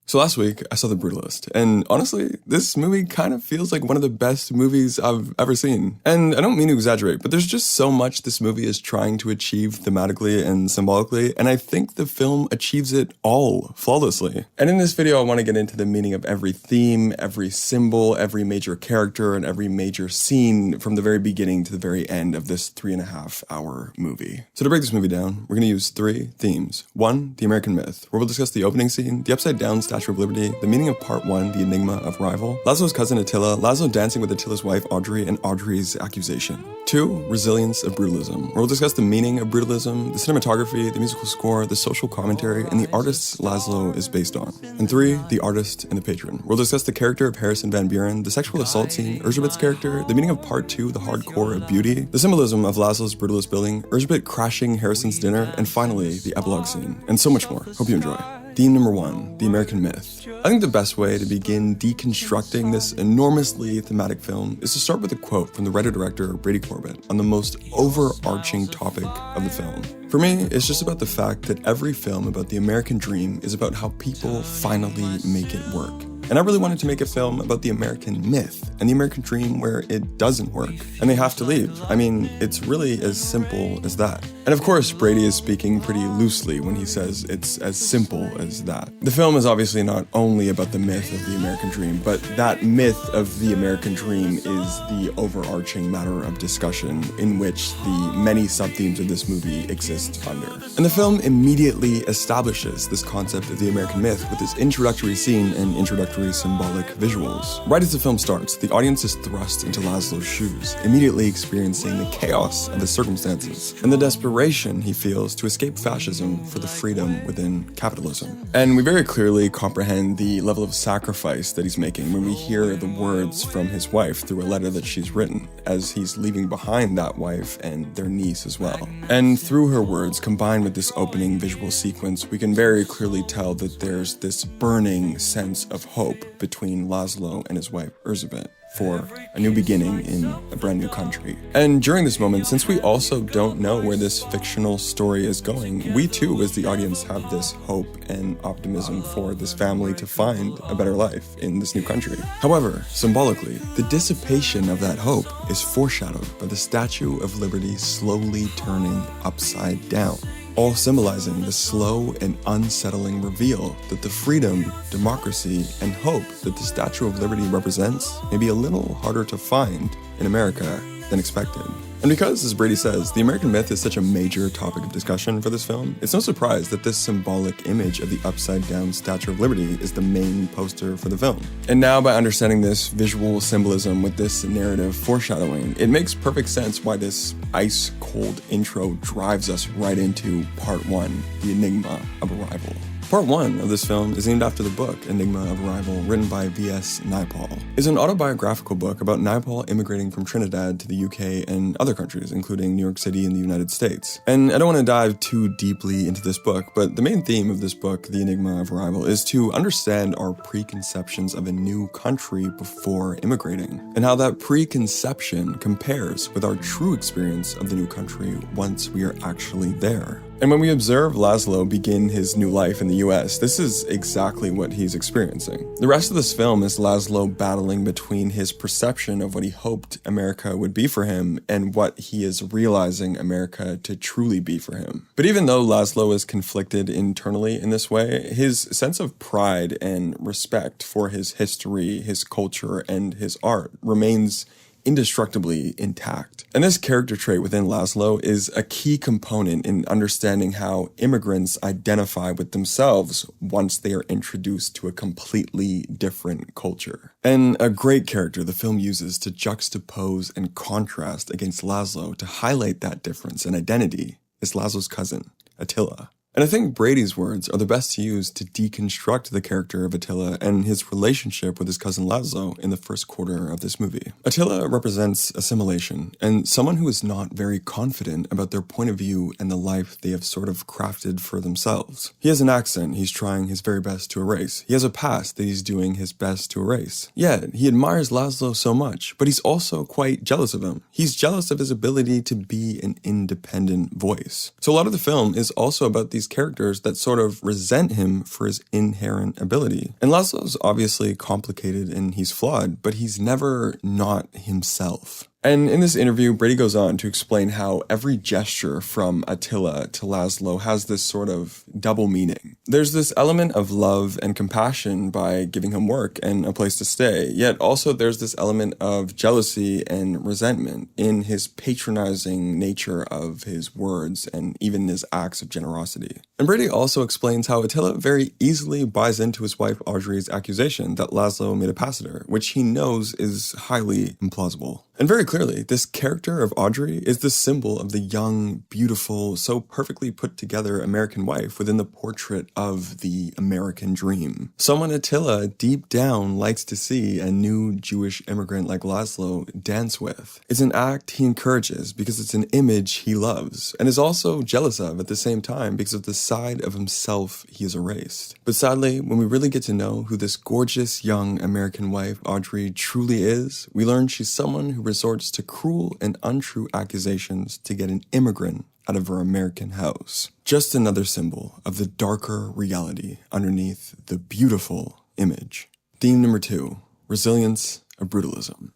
So last week, I saw The Brutalist, and honestly, this movie kind of feels like one of the best movies I've ever seen. And I don't mean to exaggerate, but there's just so much this movie is trying to achieve thematically and symbolically, and I think the film achieves it all flawlessly. And in this video, I want to get into the meaning of every theme, every symbol, every major character, and every major scene from the very beginning to the very end of this 3.5-hour movie. So to break this movie down, we're going to use 3 themes. 1, the American myth, where we'll discuss the opening scene, the upside-down Statue of Liberty, the meaning of part 1, the enigma of rival, Laszlo's cousin Attila, Laszlo dancing with Attila's wife Audrey, and Audrey's accusation. 2, resilience of brutalism, where we'll discuss the meaning of brutalism, the cinematography, the musical score, the social commentary, and the artists Laszlo is based on. And 3, the artist and the patron, where we'll discuss the character of Harrison Van Buren, the sexual assault scene, Erzsébet's character, the meaning of part 2, the hardcore of beauty, the symbolism of Laszlo's brutalist building, Erzsébet crashing Harrison's dinner, and finally, the epilogue scene, and so much more. Hope you enjoy. Theme number 1, the American myth. I think the best way to begin deconstructing this enormously thematic film is to start with a quote from the writer-director Brady Corbet on the most overarching topic of the film. For me, it's just about the fact that every film about the American dream is about how people finally make it work. And I really wanted to make a film about the American myth and the American dream where it doesn't work and they have to leave. I mean, it's really as simple as that. And of course, Brady is speaking pretty loosely when he says it's as simple as that. The film is obviously not only about the myth of the American dream, but that myth of the American dream is the overarching matter of discussion in which the many sub-themes of this movie exist under. And the film immediately establishes this concept of the American myth with its introductory scene and introductory symbolic visuals. Right as the film starts, the audience is thrust into Laszlo's shoes, immediately experiencing the chaos of his circumstances and the desperation he feels to escape fascism for the freedom within capitalism. And we very clearly comprehend the level of sacrifice that he's making when we hear the words from his wife through a letter that she's written, as he's leaving behind that wife and their niece as well. And through her words, combined with this opening visual sequence, we can very clearly tell that there's this burning sense of hope between Laszlo and his wife Erzsébet for a new beginning in a brand new country. And during this moment, since we also don't know where this fictional story is going, we too as the audience have this hope and optimism for this family to find a better life in this new country. However, symbolically, the dissipation of that hope is foreshadowed by the Statue of Liberty slowly turning upside down, all symbolizing the slow and unsettling reveal that the freedom, democracy, and hope that the Statue of Liberty represents may be a little harder to find in America than expected. And because, as Brady says, the American myth is such a major topic of discussion for this film, it's no surprise that this symbolic image of the upside-down Statue of Liberty is the main poster for the film. And now, by understanding this visual symbolism with this narrative foreshadowing, it makes perfect sense why this ice-cold intro drives us right into part 1, the enigma of arrival. Part 1 of this film is named after the book Enigma of Arrival, written by V.S. Naipaul. It's an autobiographical book about Naipaul immigrating from Trinidad to the UK and other countries, including New York City and the United States. And I don't want to dive too deeply into this book, but the main theme of this book, The Enigma of Arrival, is to understand our preconceptions of a new country before immigrating, and how that preconception compares with our true experience of the new country once we are actually there. And when we observe Laszlo begin his new life in the US, this is exactly what he's experiencing. The rest of this film is Laszlo battling between his perception of what he hoped America would be for him and what he is realizing America to truly be for him. But even though Laszlo is conflicted internally in this way, his sense of pride and respect for his history, his culture, and his art remains indestructibly intact. And this character trait within Laszlo is a key component in understanding how immigrants identify with themselves once they are introduced to a completely different culture. And a great character the film uses to juxtapose and contrast against Laszlo to highlight that difference in identity is Laszlo's cousin, Attila. And I think Brady's words are the best to use to deconstruct the character of Attila and his relationship with his cousin Laszlo in the first quarter of this movie. Attila represents assimilation and someone who is not very confident about their point of view and the life they have sort of crafted for themselves. He has an accent he's trying his very best to erase. He has a past that he's doing his best to erase. Yet, he admires Laszlo so much, but he's also quite jealous of him. He's jealous of his ability to be an independent voice. So a lot of the film is also about these characters that sort of resent him for his inherent ability. And Laszlo's obviously complicated and he's flawed, but he's never not himself. And in this interview, Brady goes on to explain how every gesture from Attila to Laszlo has this sort of double meaning. There's this element of love and compassion by giving him work and a place to stay, yet also there's this element of jealousy and resentment in his patronizing nature of his words and even his acts of generosity. And Brady also explains how Attila very easily buys into his wife Audrey's accusation that Laszlo made a pass at her, which he knows is highly implausible. And very clearly, this character of Audrey is the symbol of the young, beautiful, so perfectly put together American wife within the portrait of the American dream. Someone Attila deep down likes to see a new Jewish immigrant like Laszlo dance with. It's an act he encourages because it's an image he loves, and is also jealous of at the same time because of the side of himself he has erased. But sadly, when we really get to know who this gorgeous young American wife Audrey truly is, we learn she's someone who resorts to cruel and untrue accusations to get an immigrant out of her American house. Just another symbol of the darker reality underneath the beautiful image. Theme number 2, resilience of brutalism.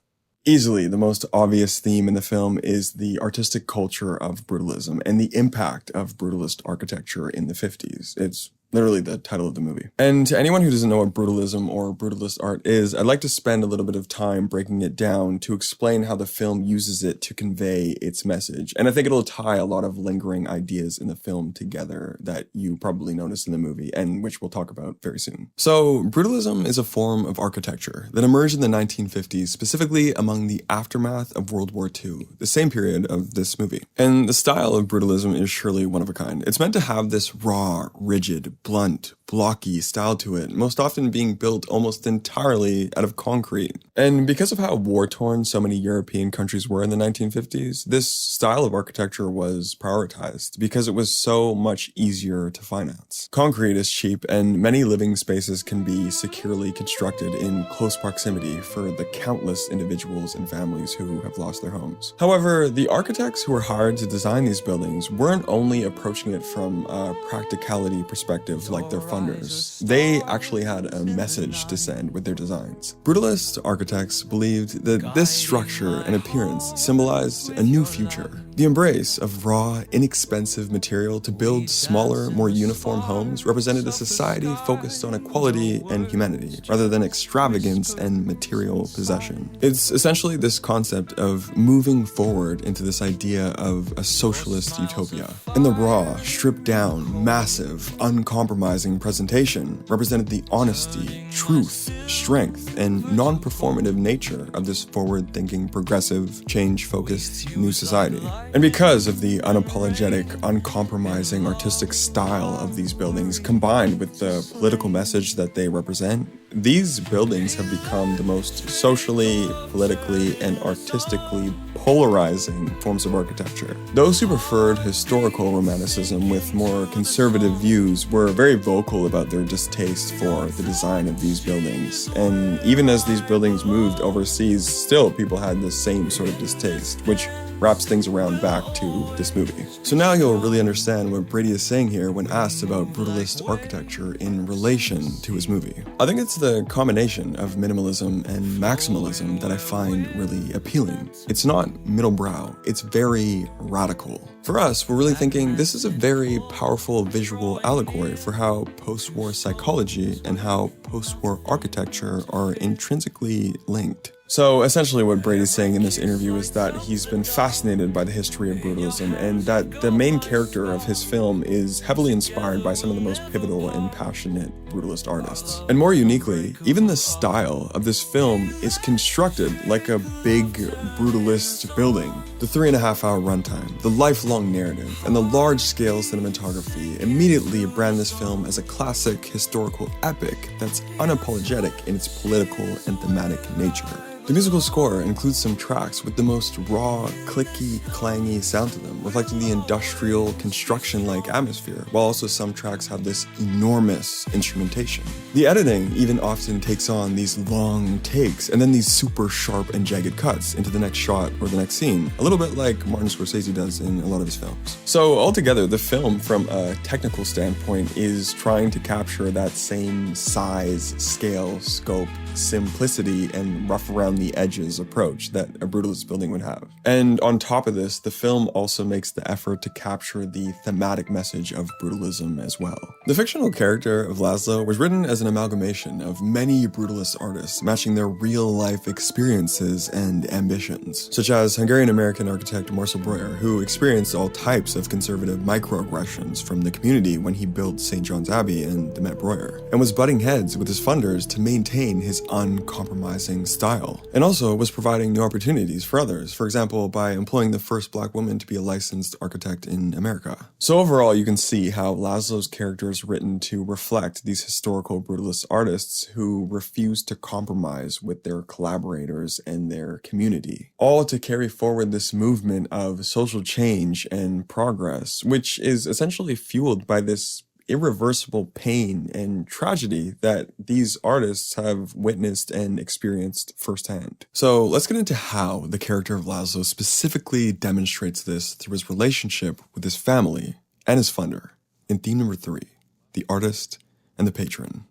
Easily, the most obvious theme in the film is the artistic culture of brutalism and the impact of brutalist architecture in the 50s. It's literally the title of the movie. And to anyone who doesn't know what brutalism or brutalist art is, I'd like to spend a little bit of time breaking it down to explain how the film uses it to convey its message. And I think it'll tie a lot of lingering ideas in the film together that you probably noticed in the movie and which we'll talk about very soon. So brutalism is a form of architecture that emerged in the 1950s, specifically among the aftermath of World War II, the same period of this movie. And the style of brutalism is surely one of a kind. It's meant to have this raw, rigid, blunt, blocky style to it, most often being built almost entirely out of concrete. And because of how war-torn so many European countries were in the 1950s, this style of architecture was prioritized because it was so much easier to finance. Concrete is cheap, and many living spaces can be securely constructed in close proximity for the countless individuals and families who have lost their homes. However, the architects who were hired to design these buildings weren't only approaching it from a practicality perspective like their funders. They actually had a message to send with their designs. Brutalist architects believed that this structure and appearance symbolized a new future. The embrace of raw, inexpensive material to build smaller, more uniform homes represented a society focused on equality and humanity, rather than extravagance and material possession. It's essentially this concept of moving forward into this idea of a socialist utopia. And the raw, stripped down, massive, uncompromising presentation represented the honesty, truth, strength, and non-performative nature of this forward-thinking, progressive, change-focused new society. And because of the unapologetic, uncompromising artistic style of these buildings, combined with the political message that they represent, these buildings have become the most socially, politically, and artistically polarizing forms of architecture. Those who preferred historical romanticism with more conservative views were very vocal about their distaste for the design of these buildings. And even as these buildings moved overseas, still people had the same sort of distaste, which wraps things around back to this movie. So now you'll really understand what Brady is saying here when asked about brutalist architecture in relation to his movie. I think it's the combination of minimalism and maximalism that I find really appealing. It's not middlebrow, it's very radical. For us, we're really thinking this is a very powerful visual allegory for how post-war psychology and how post-war architecture are intrinsically linked. So essentially what Brady's saying in this interview is that he's been fascinated by the history of brutalism and that the main character of his film is heavily inspired by some of the most pivotal and passionate brutalist artists. And more uniquely, even the style of this film is constructed like a big brutalist building. The 3.5-hour runtime, the lifelong narrative, and the large-scale cinematography immediately brand this film as a classic historical epic that's unapologetic in its political and thematic nature. The musical score includes some tracks with the most raw, clicky, clangy sound to them, reflecting the industrial, construction-like atmosphere, while also some tracks have this enormous instrumentation. The editing even often takes on these long takes and then these super sharp and jagged cuts into the next shot or the next scene, a little bit like Martin Scorsese does in a lot of his films. So altogether, the film, from a technical standpoint, is trying to capture that same size, scale, scope, simplicity, and rough around the edges approach that a brutalist building would have. And on top of this, the film also makes the effort to capture the thematic message of brutalism as well. The fictional character of Laszlo was written as an amalgamation of many brutalist artists, matching their real-life experiences and ambitions, such as Hungarian-American architect Marcel Breuer, who experienced all types of conservative microaggressions from the community when he built St. John's Abbey and the Met Breuer, and was butting heads with his funders to maintain his uncompromising style, and also was providing new opportunities for others, for example, by employing the first black woman to be a licensed architect in America. So overall, you can see how Laszlo's character is written to reflect these historical brutalist artists who refuse to compromise with their collaborators and their community, all to carry forward this movement of social change and progress, which is essentially fueled by this irreversible pain and tragedy that these artists have witnessed and experienced firsthand. So let's get into how the character of Laszlo specifically demonstrates this through his relationship with his family and his funder in theme number 3, the artist and the patron.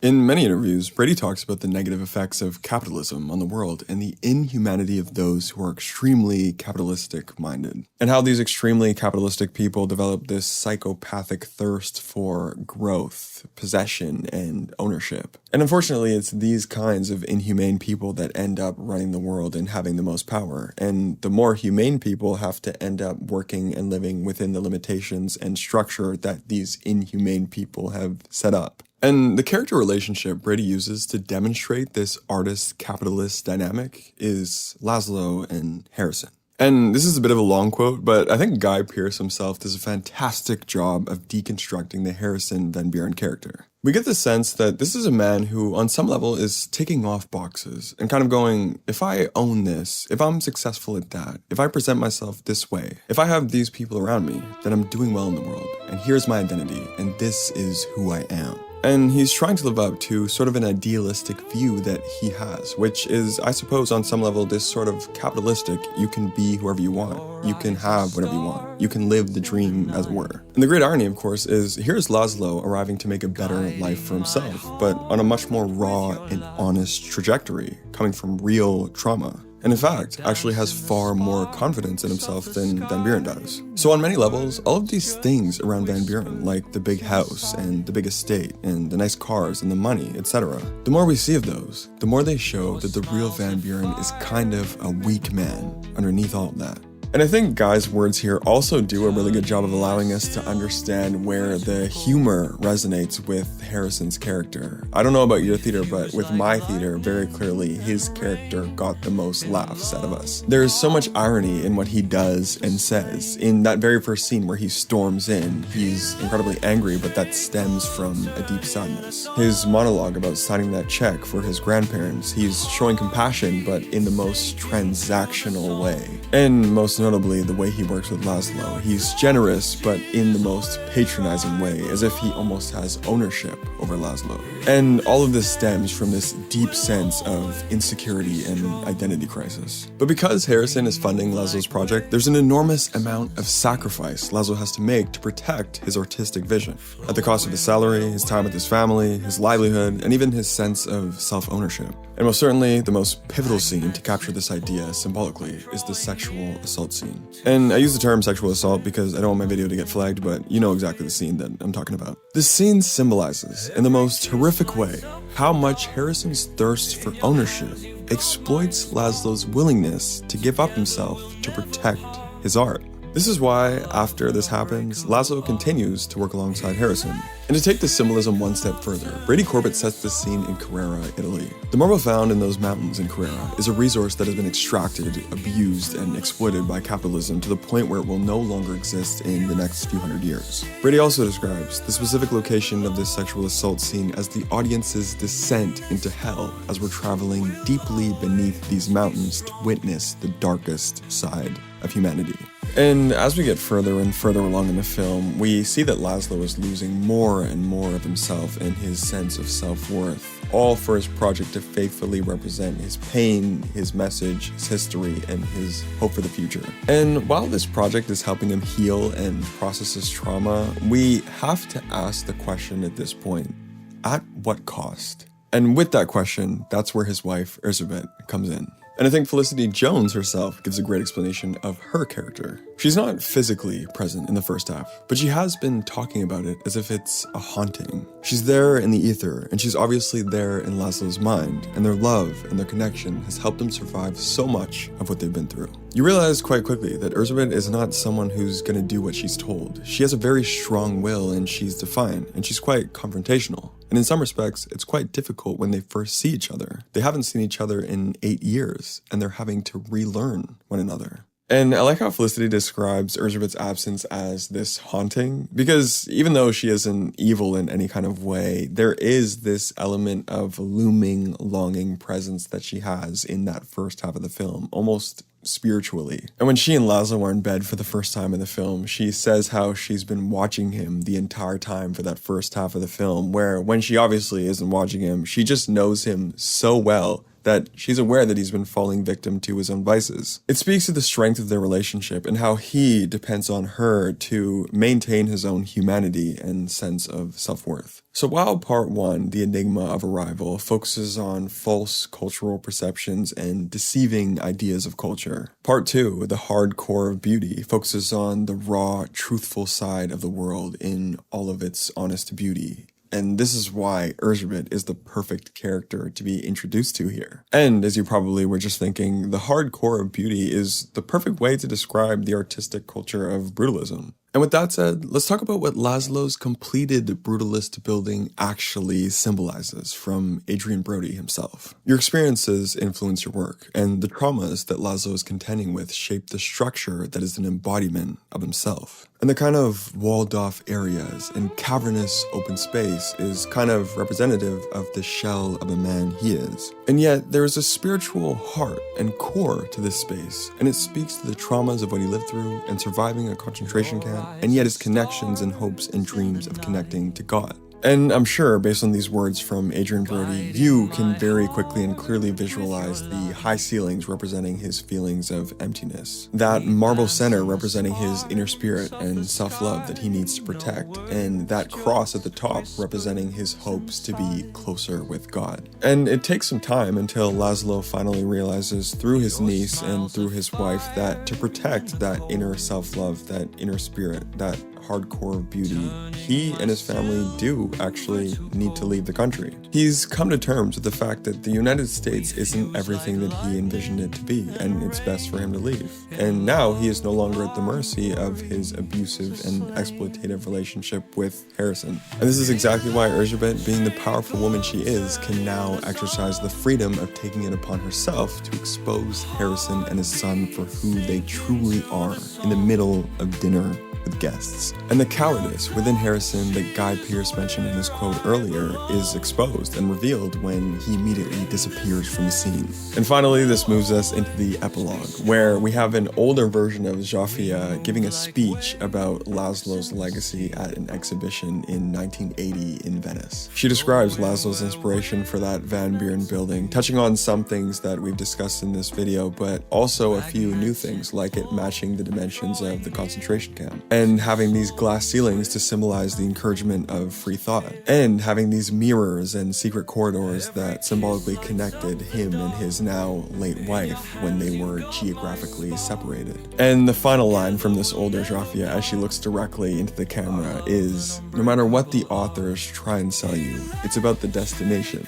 In many interviews, Brady talks about the negative effects of capitalism on the world and the inhumanity of those who are extremely capitalistic-minded, and how these extremely capitalistic people develop this psychopathic thirst for growth, possession, and ownership. And unfortunately, it's these kinds of inhumane people that end up running the world and having the most power, and the more humane people have to end up working and living within the limitations and structure that these inhumane people have set up. And the character relationship Brady uses to demonstrate this artist-capitalist dynamic is Laszlo and Harrison. And this is a bit of a long quote, but I think Guy Pearce himself does a fantastic job of deconstructing the Harrison Van Buren character. We get the sense that this is a man who, on some level, is ticking off boxes and kind of going, if I own this, if I'm successful at that, if I present myself this way, if I have these people around me, then I'm doing well in the world, and here's my identity, and this is who I am. And he's trying to live up to sort of an idealistic view that he has, which is, I suppose, on some level, this sort of capitalistic, you can be whoever you want, you can have whatever you want, you can live the dream, as it were. And the great irony, of course, is here's Laszlo arriving to make a better life for himself, but on a much more raw and honest trajectory, coming from real trauma. And in fact, actually has far more confidence in himself than Van Buren does. So on many levels, all of these things around Van Buren, like the big house and the big estate and the nice cars and the money, etc., the more we see of those, the more they show that the real Van Buren is kind of a weak man underneath all of that. And I think Guy's words here also do a really good job of allowing us to understand where the humor resonates with Harrison's character. I don't know about your theater, but with my theater, very clearly his character got the most laughs out of us. There's so much irony in what he does and says. In that very first scene where he storms in, he's incredibly angry, but that stems from a deep sadness. His monologue about signing that check for his grandparents, he's showing compassion, but in the most transactional way. And most notably, the way he works with Laszlo. He's generous, but in the most patronizing way, as if he almost has ownership over Laszlo. And all of this stems from this deep sense of insecurity and identity crisis. But because Harrison is funding Laszlo's project, there's an enormous amount of sacrifice Laszlo has to make to protect his artistic vision, at the cost of his salary, his time with his family, his livelihood, and even his sense of self-ownership. And most certainly, the most pivotal scene to capture this idea symbolically is the sexual assault scene. And I use the term sexual assault because I don't want my video to get flagged, but you know exactly the scene that I'm talking about. This scene symbolizes, in the most horrific way, how much Harrison's thirst for ownership exploits Laszlo's willingness to give up himself to protect his art. This is why, after this happens, Laszlo continues to work alongside Harrison. And to take the symbolism one step further, Brady Corbet sets the scene in Carrara, Italy. The marble found in those mountains in Carrara is a resource that has been extracted, abused, and exploited by capitalism to the point where it will no longer exist in the next few hundred years. Brady also describes the specific location of this sexual assault scene as the audience's descent into hell as we're traveling deeply beneath these mountains to witness the darkest side of humanity. And as we get further and further along in the film, we see that Laszlo is losing more and more of himself and his sense of self-worth, all for his project to faithfully represent his pain, his message, his history, and his hope for the future. And while this project is helping him heal and process his trauma, we have to ask the question at this point, at what cost? And with that question, that's where his wife, Erzsébet, comes in. And I think Felicity Jones herself gives a great explanation of her character. She's not physically present in the first half, but she has been talking about it as if it's a haunting. She's there in the ether, and she's obviously there in Laszlo's mind, and their love and their connection has helped them survive so much of what they've been through. You realize quite quickly that Erzsébet is not someone who's gonna do what she's told. She has a very strong will, and she's defiant, and she's quite confrontational. And in some respects, it's quite difficult when they first see each other. They haven't seen each other in 8 years, and they're having to relearn one another. And I like how Felicity describes Erzsébet's absence as this haunting, because even though she isn't evil in any kind of way, there is this element of looming, longing presence that she has in that first half of the film, almost spiritually. And when she and Laszlo are in bed for the first time in the film, she says how she's been watching him the entire time for that first half of the film, where when she obviously isn't watching him, she just knows him so well that she's aware that he's been falling victim to his own vices. It speaks to the strength of their relationship and how he depends on her to maintain his own humanity and sense of self-worth. So while part 1, The Enigma of Arrival, focuses on false cultural perceptions and deceiving ideas of culture, part 2, The Hardcore of Beauty, focuses on the raw, truthful side of the world in all of its honest beauty. And this is why Erzsébet is the perfect character to be introduced to here. And as you probably were just thinking, the hardcore of beauty is the perfect way to describe the artistic culture of brutalism. And with that said, let's talk about what Laszlo's completed brutalist building actually symbolizes from Adrien Brody himself. Your experiences influence your work, and the traumas that Laszlo is contending with shape the structure that is an embodiment of himself. And the kind of walled-off areas and cavernous open space is kind of representative of the shell of a man he is. And yet, there is a spiritual heart and core to this space, and it speaks to the traumas of what he lived through and surviving a concentration camp, and yet his connections and hopes and dreams of connecting to God. And I'm sure, based on these words from Adrien Brody, you can very quickly and clearly visualize the high ceilings representing his feelings of emptiness, that marble center representing his inner spirit and self-love that he needs to protect, and that cross at the top representing his hopes to be closer with God. And it takes some time until Laszlo finally realizes through his niece and through his wife that to protect that inner self-love, that inner spirit, that hardcore beauty, he and his family do actually need to leave the country. He's come to terms with the fact that the United States isn't everything that he envisioned it to be, and it's best for him to leave. And now he is no longer at the mercy of his abusive and exploitative relationship with Harrison. And this is exactly why Erzsébet, being the powerful woman she is, can now exercise the freedom of taking it upon herself to expose Harrison and his son for who they truly are in the middle of dinner with guests. And the cowardice within Harrison that Guy Pearce mentioned in his quote earlier is exposed and revealed when he immediately disappears from the scene. And finally, this moves us into the epilogue, where we have an older version of Zsófia giving a speech about Laszlo's legacy at an exhibition in 1980 in Venice. She describes Laszlo's inspiration for that Van Buren building, touching on some things that we've discussed in this video, but also a few new things, like it matching the dimensions of the concentration camp, and having these glass ceilings to symbolize the encouragement of free thought, and having these mirrors and secret corridors that symbolically connected him and his now late wife when they were geographically separated. And the final line from this older Zsófia as she looks directly into the camera is, no matter what the authors try and sell you, it's about the destination,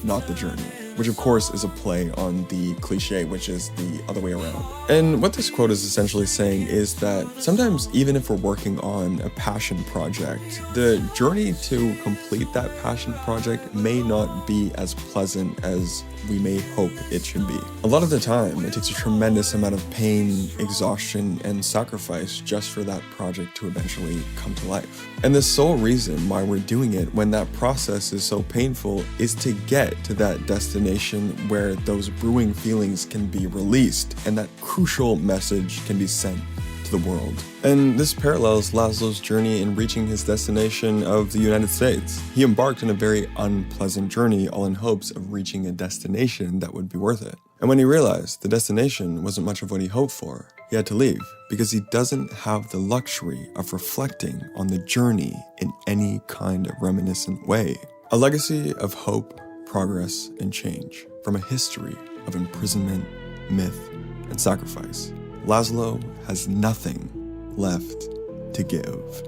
not the journey. which of course is a play on the cliche, which is the other way around. And what this quote is essentially saying is that sometimes even if we're working on a passion project, the journey to complete that passion project may not be as pleasant as we may hope it should be. A lot of the time, it takes a tremendous amount of pain, exhaustion, and sacrifice just for that project to eventually come to life. And the sole reason why we're doing it when that process is so painful is to get to that destination where those brewing feelings can be released and that crucial message can be sent to the world. And this parallels Laszlo's journey in reaching his destination of the United States. He embarked on a very unpleasant journey, all in hopes of reaching a destination that would be worth it. And when he realized the destination wasn't much of what he hoped for, he had to leave because he doesn't have the luxury of reflecting on the journey in any kind of reminiscent way. A legacy of hope, progress, and change from a history of imprisonment, myth, and sacrifice. Laszlo has nothing left to give.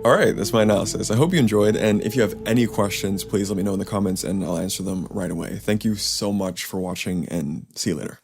Alright, that's my analysis. I hope you enjoyed, and if you have any questions, please let me know in the comments and I'll answer them right away. Thank you so much for watching, and see you later.